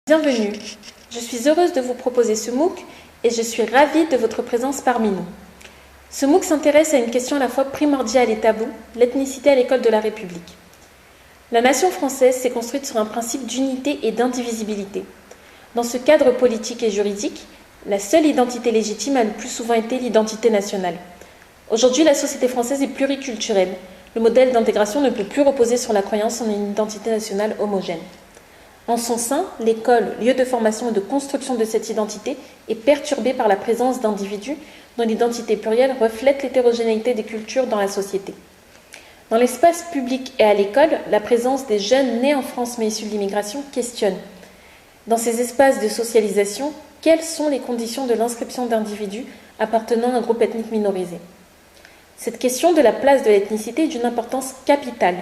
Bienvenue, je suis heureuse de vous proposer ce MOOC et je suis ravie de votre présence parmi nous. Ce MOOC s'intéresse à une question à la fois primordiale et taboue, l'ethnicité à l'école de la République. La nation française s'est construite sur un principe d'unité et d'indivisibilité. Dans ce cadre politique et juridique, la seule identité légitime a le plus souvent été l'identité nationale. Aujourd'hui, la société française est pluriculturelle. Le modèle d'intégration ne peut plus reposer sur la croyance en une identité nationale homogène. En son sein, l'école, lieu de formation et de construction de cette identité, est perturbée par la présence d'individus dont l'identité plurielle reflète l'hétérogénéité des cultures dans la société. Dans l'espace public et à l'école, la présence des jeunes nés en France mais issus de l'immigration questionne. Dans ces espaces de socialisation, quelles sont les conditions de l'inscription d'individus appartenant à un groupe ethnique minorisé? Cette question de la place de l'ethnicité est d'une importance capitale.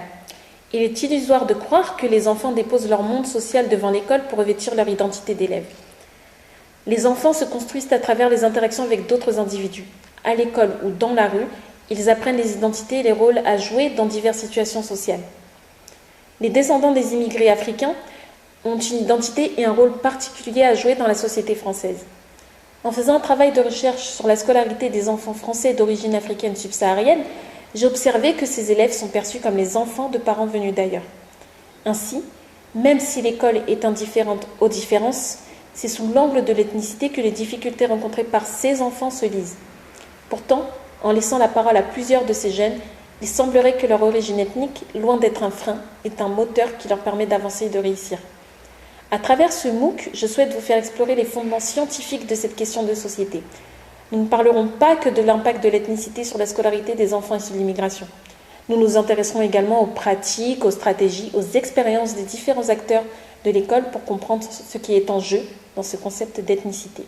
Il est illusoire de croire que les enfants déposent leur monde social devant l'école pour revêtir leur identité d'élève. Les enfants se construisent à travers les interactions avec d'autres individus. À l'école ou dans la rue, ils apprennent les identités et les rôles à jouer dans diverses situations sociales. Les descendants des immigrés africains ont une identité et un rôle particulier à jouer dans la société française. En faisant un travail de recherche sur la scolarité des enfants français d'origine africaine subsaharienne, j'ai observé que ces élèves sont perçus comme les enfants de parents venus d'ailleurs. Ainsi, même si l'école est indifférente aux différences, c'est sous l'angle de l'ethnicité que les difficultés rencontrées par ces enfants se lisent. Pourtant, en laissant la parole à plusieurs de ces jeunes, il semblerait que leur origine ethnique, loin d'être un frein, est un moteur qui leur permet d'avancer et de réussir. À travers ce MOOC, je souhaite vous faire explorer les fondements scientifiques de cette question de société. Nous ne parlerons pas que de l'impact de l'ethnicité sur la scolarité des enfants issus de l'immigration. Nous nous intéresserons également aux pratiques, aux stratégies, aux expériences des différents acteurs de l'école pour comprendre ce qui est en jeu dans ce concept d'ethnicité.